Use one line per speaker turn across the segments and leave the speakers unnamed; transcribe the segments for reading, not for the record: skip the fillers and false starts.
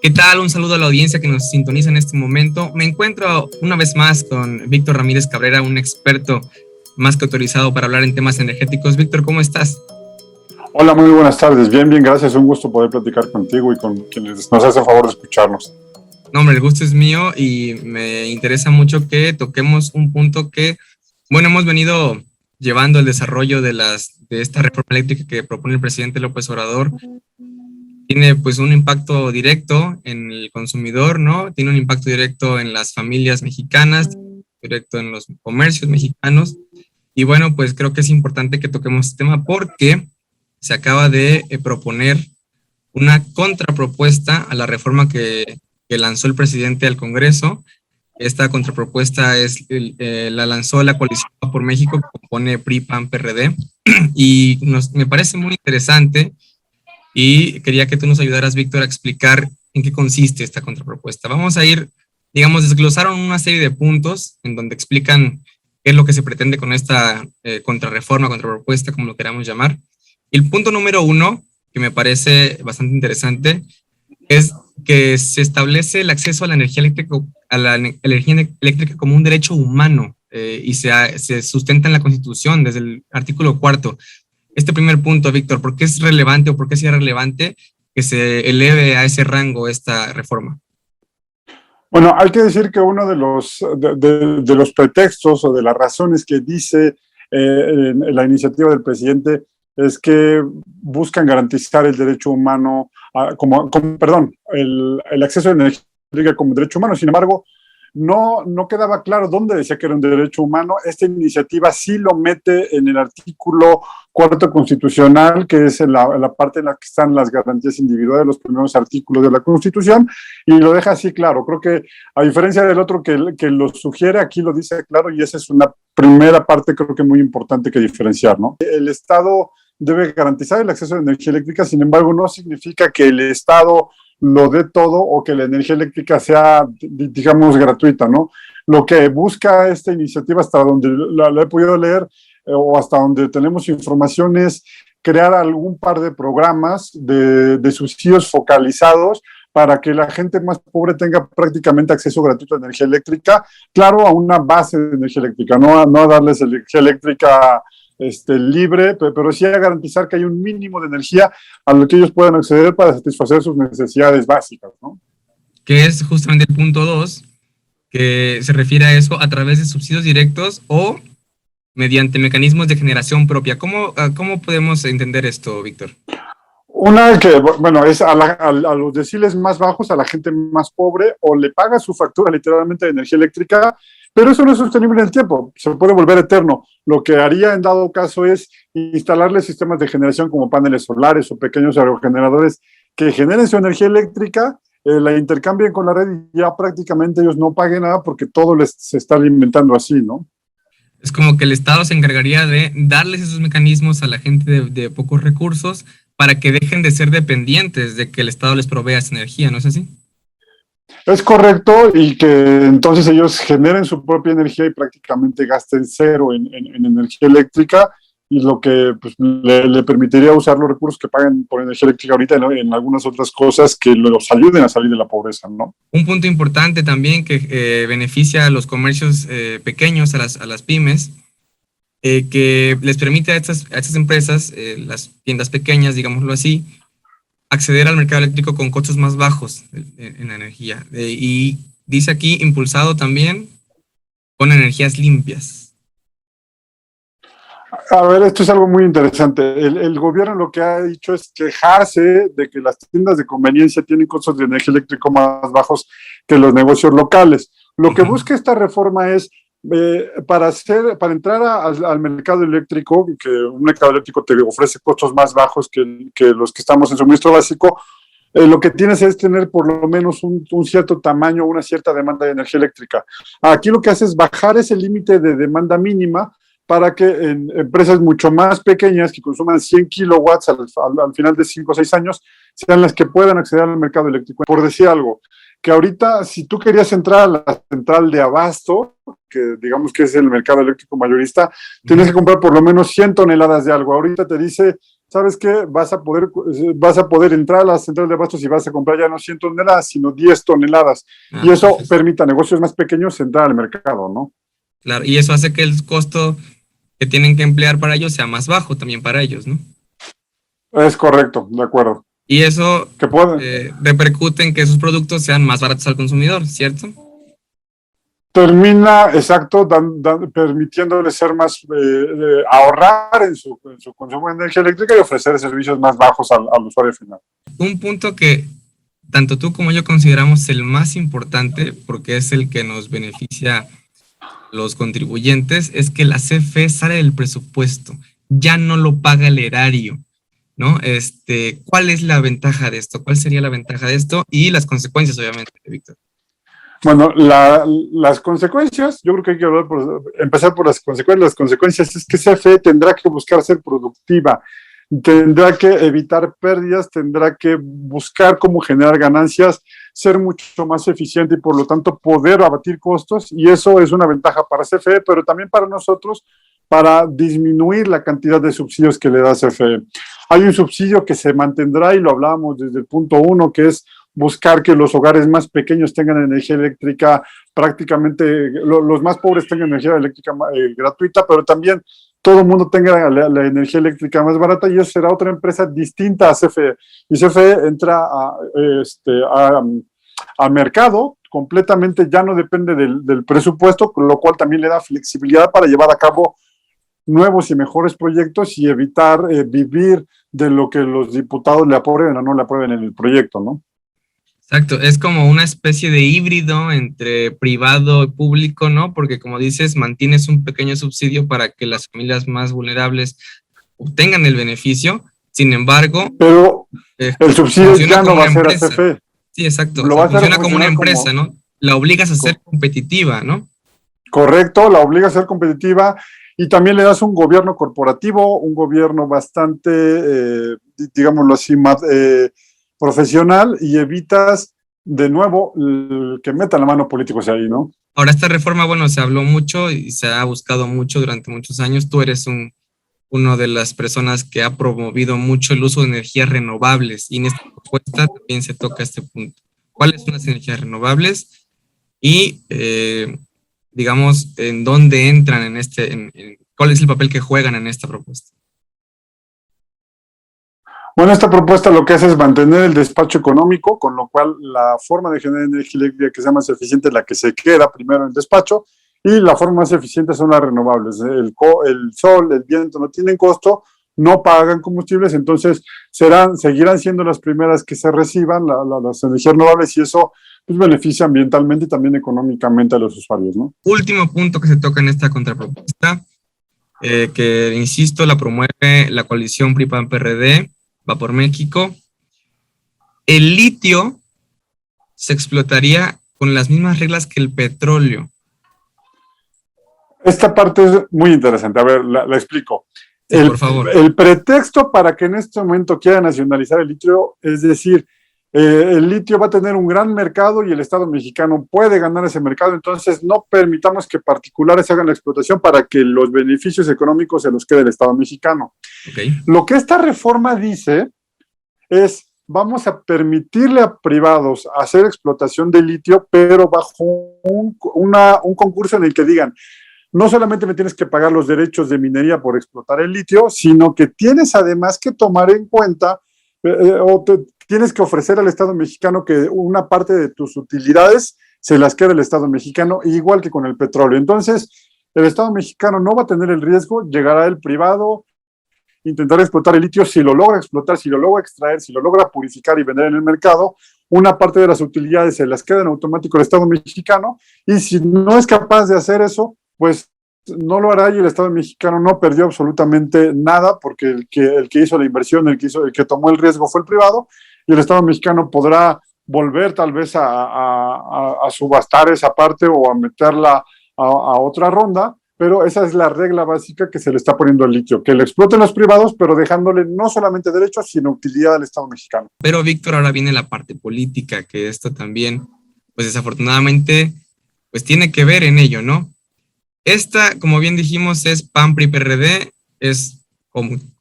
¿Qué tal? Un saludo a la audiencia que nos sintoniza en este momento. Me encuentro una vez más con Víctor Ramírez Cabrera, un experto más que autorizado para hablar en temas energéticos. Víctor, ¿cómo estás?
Hola, muy buenas tardes. Bien, gracias. Un gusto poder platicar contigo y con quienes nos hacen favor de escucharnos.
No, hombre, el gusto es mío y me interesa mucho que toquemos un punto que, bueno, hemos venido llevando el desarrollo de esta reforma eléctrica que propone el presidente López Obrador. Tiene pues un impacto directo en el consumidor, ¿no? Tiene un impacto directo en las familias mexicanas, directo en los comercios mexicanos. Y bueno, pues creo que es importante que toquemos este tema porque se acaba de proponer una contrapropuesta a la reforma que lanzó el presidente al Congreso. Esta contrapropuesta la lanzó la Coalición por México, que compone PRI, PAN, PRD, y me parece muy interesante y quería que tú nos ayudaras, Víctor, a explicar en qué consiste esta contrapropuesta. Vamos a ir, digamos, desglosaron una serie de puntos en donde explican qué es lo que se pretende con esta contrapropuesta, como lo queramos llamar. Y el punto número 1, que me parece bastante interesante, es que se establece el acceso a la energía eléctrica como un derecho humano y se sustenta en la Constitución desde el artículo 4. Este primer punto, Víctor, ¿por qué es relevante o por qué sería relevante que se eleve a ese rango esta reforma?
Bueno, hay que decir que uno de los pretextos o de las razones que dice la iniciativa del presidente es que buscan garantizar el derecho humano, el acceso a energía eléctrica como derecho humano. Sin embargo, no quedaba claro dónde decía que era un derecho humano. Esta iniciativa sí lo mete en el artículo 4 constitucional, que es la parte en la que están las garantías individuales, los primeros artículos de la Constitución, y lo deja así claro. Creo que a diferencia del otro que lo sugiere, aquí lo dice claro, y esa es una primera parte creo que muy importante que diferenciar, ¿no? El Estado debe garantizar el acceso a energía eléctrica, sin embargo, no significa que el Estado lo dé todo o que la energía eléctrica sea, digamos, gratuita, ¿no? Lo que busca esta iniciativa, hasta donde la he podido leer o hasta donde tenemos información, es crear algún par de programas de subsidios focalizados para que la gente más pobre tenga prácticamente acceso gratuito a energía eléctrica, claro, a una base de energía eléctrica, no a darles energía eléctrica libre, pero sí a garantizar que hay un mínimo de energía a lo que ellos puedan acceder para satisfacer sus necesidades básicas, ¿no?
Que es justamente el punto 2, que se refiere a eso a través de subsidios directos o mediante mecanismos de generación propia. ¿Cómo podemos entender esto, Víctor?
Una que, bueno, es a los deciles más bajos, a la gente más pobre, o le paga su factura literalmente de energía eléctrica, pero eso no es sostenible en el tiempo, se puede volver eterno. Lo que haría en dado caso es instalarle sistemas de generación como paneles solares o pequeños aerogeneradores que generen su energía eléctrica, la intercambien con la red y ya prácticamente ellos no paguen nada porque todo se está alimentando así, ¿no?
Es como que el Estado se encargaría de darles esos mecanismos a la gente de pocos recursos para que dejen de ser dependientes de que el Estado les provea esa energía, ¿no es así?
Es correcto, y que entonces ellos generen su propia energía y prácticamente gasten cero en energía eléctrica, y lo que pues, le permitiría usar los recursos que pagan por energía eléctrica ahorita en algunas otras cosas que los ayuden a salir de la pobreza, ¿no?
Un punto importante también que beneficia a los comercios pequeños, a las pymes, que les permite a estas empresas, las tiendas pequeñas, digámoslo así, acceder al mercado eléctrico con costos más bajos en la energía. Y dice aquí, impulsado también con energías limpias.
A ver, esto es algo muy interesante. El gobierno lo que ha dicho es quejarse de que las tiendas de conveniencia tienen costos de energía eléctrica más bajos que los negocios locales. Lo que busca esta reforma es para entrar al mercado eléctrico, que un mercado eléctrico te ofrece costos más bajos que los que estamos en suministro básico, lo que tienes es tener por lo menos un cierto tamaño, una cierta demanda de energía eléctrica. Aquí lo que hace es bajar ese límite de demanda mínima para que en empresas mucho más pequeñas que consuman 100 kilowatts al final de 5 o 6 años sean las que puedan acceder al mercado eléctrico. Por decir algo, que ahorita si tú querías entrar a la central de abasto, que digamos que es el mercado eléctrico mayorista, tienes que comprar por lo menos 100 toneladas de algo. Ahorita te dice, ¿sabes qué? Vas a poder entrar a las centrales de abastos y vas a comprar ya no 100 toneladas, sino 10 toneladas. Y eso
Entonces,
permite a negocios más pequeños entrar al mercado, ¿no?
claro, y eso hace que el costo que tienen que emplear para ellos sea más bajo también para ellos, ¿no?
Es correcto, de acuerdo.
Y eso
Que puede,
repercute en que sus productos sean más baratos al consumidor, ¿cierto?
termina, exacto, permitiéndole ser más, ahorrar en su consumo de energía eléctrica y ofrecer servicios más bajos al usuario final.
Un punto que tanto tú como yo consideramos el más importante, porque es el que nos beneficia a los contribuyentes, es que la CFE sale del presupuesto, ya no lo paga el erario, ¿no? ¿Cuál es la ventaja de esto? ¿Cuál sería la ventaja de esto? Y las consecuencias, obviamente, Víctor.
Bueno, las consecuencias, yo creo que hay que empezar por las consecuencias. Las consecuencias es que CFE tendrá que buscar ser productiva, tendrá que evitar pérdidas, tendrá que buscar cómo generar ganancias, ser mucho más eficiente y por lo tanto poder abatir costos, y eso es una ventaja para CFE, pero también para nosotros, para disminuir la cantidad de subsidios que le da CFE. Hay un subsidio que se mantendrá y lo hablábamos desde el punto 1, que es buscar que los hogares más pequeños tengan energía eléctrica prácticamente, los más pobres tengan energía eléctrica gratuita, pero también todo el mundo tenga la energía eléctrica más barata, y eso será otra empresa distinta a CFE. Y CFE entra al mercado completamente, ya no depende del presupuesto, con lo cual también le da flexibilidad para llevar a cabo nuevos y mejores proyectos y evitar vivir de lo que los diputados le aprueben o no le aprueben en el proyecto, ¿no?
Exacto, es como una especie de híbrido entre privado y público, ¿no? Porque como dices, mantienes un pequeño subsidio para que las familias más vulnerables obtengan el beneficio, sin embargo,
pero el subsidio
funciona
ya no
como
va
una
a ser a
empresa.
CFE.
Sí, exacto, o
Lo
sea,
va a hacer
funciona como una
funcionar
empresa,
como,
¿no? La obligas a ser competitiva, ¿no?
correcto, la obliga a ser competitiva, y también le das un gobierno corporativo, un gobierno bastante, digámoslo así, más profesional, y evitas de nuevo que metan la mano políticos ahí, ¿no?
Ahora, esta reforma, bueno, se habló mucho y se ha buscado mucho durante muchos años. Tú eres uno de las personas que ha promovido mucho el uso de energías renovables, y en esta propuesta también se toca este punto. ¿Cuáles son las energías renovables? Y, digamos, ¿en dónde entran cuál es el papel que juegan en esta propuesta?
Bueno, esta propuesta lo que hace es mantener el despacho económico, con lo cual la forma de generar energía eléctrica que sea más eficiente es la que se queda primero en el despacho, y la forma más eficiente son las renovables. El sol, el viento no tienen costo, no pagan combustibles, entonces seguirán siendo las primeras que se reciban las energías renovables, y eso pues beneficia ambientalmente y también económicamente a los usuarios, ¿no?
Último punto que se toca en esta contrapropuesta, que insisto, la promueve la coalición PRI-PAN-PRD, Va por México. El litio se explotaría con las mismas reglas que el petróleo.
Esta parte es muy interesante. A ver, la explico.
Sí, por favor.
El pretexto para que en este momento quiera nacionalizar el litio es decir, el litio va a tener un gran mercado y el Estado mexicano puede ganar ese mercado, entonces no permitamos que particulares hagan la explotación para que los beneficios económicos se los quede el Estado mexicano.
Okay.
Lo que esta reforma dice es: vamos a permitirle a privados hacer explotación de litio, pero bajo un concurso en el que digan: no solamente me tienes que pagar los derechos de minería por explotar el litio, sino que tienes además que tomar en cuenta tienes que ofrecer al Estado mexicano que una parte de tus utilidades se las quede el Estado mexicano, igual que con el petróleo. Entonces, el Estado mexicano no va a tener el riesgo, llegará el privado, intentar explotar el litio. Si lo logra explotar, si lo logra extraer, si lo logra purificar y vender en el mercado, una parte de las utilidades se las queda en automático el Estado mexicano, y si no es capaz de hacer eso, pues no lo hará, y el Estado mexicano no perdió absolutamente nada, porque el que hizo la inversión, el que tomó el riesgo fue el privado, y el Estado mexicano podrá volver tal vez a subastar esa parte o a meterla a otra ronda, pero esa es la regla básica que se le está poniendo al litio, que lo exploten los privados, pero dejándole no solamente derechos, sino utilidad al Estado mexicano.
Pero, Víctor, ahora viene la parte política, que esto también, pues desafortunadamente, pues tiene que ver en ello, ¿no? Esta, como bien dijimos, es PAN-PRI-PRD, es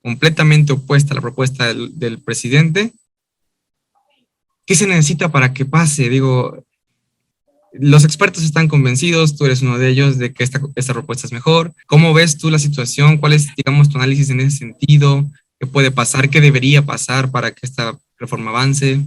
completamente opuesta a la propuesta del presidente. ¿Qué se necesita para que pase? Digo, los expertos están convencidos, tú eres uno de ellos, de que esta propuesta es mejor. ¿Cómo ves tú la situación? ¿Cuál es, digamos, tu análisis en ese sentido? ¿Qué puede pasar? ¿Qué debería pasar para que esta reforma avance?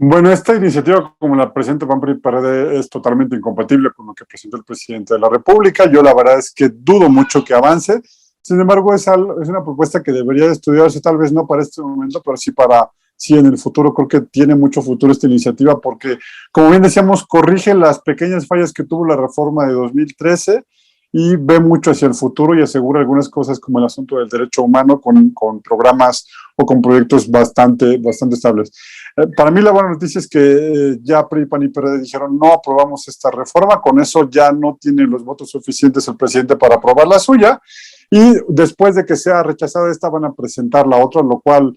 Bueno, esta iniciativa, como la presenta PAN, PRI, PRD, es totalmente incompatible con lo que presentó el presidente de la República. Yo la verdad es que dudo mucho que avance. Sin embargo, es una propuesta que debería estudiarse, tal vez no para este momento, pero sí en el futuro. Creo que tiene mucho futuro esta iniciativa porque, como bien decíamos, corrige las pequeñas fallas que tuvo la reforma de 2013 y ve mucho hacia el futuro y asegura algunas cosas como el asunto del derecho humano con programas o con proyectos bastante estables. Para mí la buena noticia es que ya PRI, PAN y PRD dijeron no aprobamos esta reforma, con eso ya no tiene los votos suficientes el presidente para aprobar la suya, y después de que sea rechazada esta van a presentar la otra, lo cual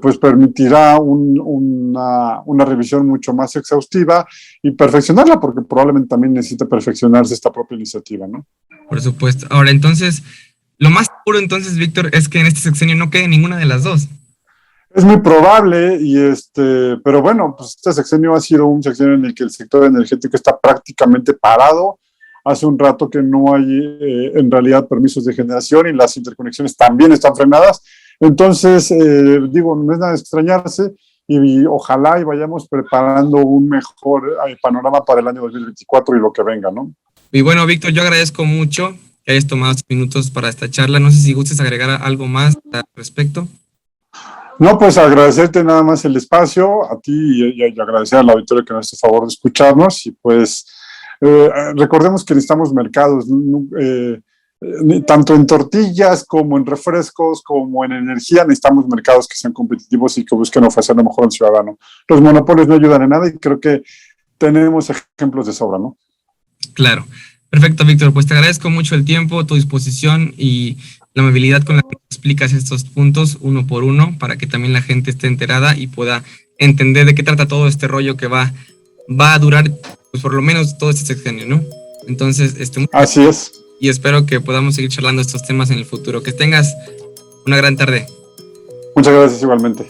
pues permitirá una revisión mucho más exhaustiva y perfeccionarla, porque probablemente también necesita perfeccionarse esta propia iniciativa, ¿no?
Por supuesto. Ahora, entonces, lo más seguro entonces, Víctor, es que en este sexenio no quede ninguna de las dos.
Es muy probable, pero bueno, pues este sexenio ha sido un sexenio en el que el sector energético está prácticamente parado. Hace un rato que no hay en realidad permisos de generación y las interconexiones también están frenadas. Entonces, no es nada de extrañarse y ojalá y vayamos preparando un mejor panorama para el año 2024 y lo que venga, ¿no?
Y bueno, Víctor, yo agradezco mucho que hayas tomado estos minutos para esta charla. No sé si gustes agregar algo más al respecto.
No, pues agradecerte nada más el espacio, a ti y agradecer al auditorio que nos hace favor de escucharnos y pues recordemos que necesitamos mercados, tanto en tortillas como en refrescos como en energía, necesitamos mercados que sean competitivos y que busquen ofrecer lo mejor al ciudadano. Los monopolios no ayudan en nada y creo que tenemos ejemplos de sobra, ¿no?
Claro. Perfecto, Víctor. Pues te agradezco mucho el tiempo, tu disposición y la amabilidad con la que explicas estos puntos uno por uno para que también la gente esté enterada y pueda entender de qué trata todo este rollo que va a durar pues por lo menos todo este sexenio, ¿no? Entonces,
así es.
Y espero que podamos seguir charlando estos temas en el futuro. Que tengas una gran tarde.
Muchas gracias igualmente.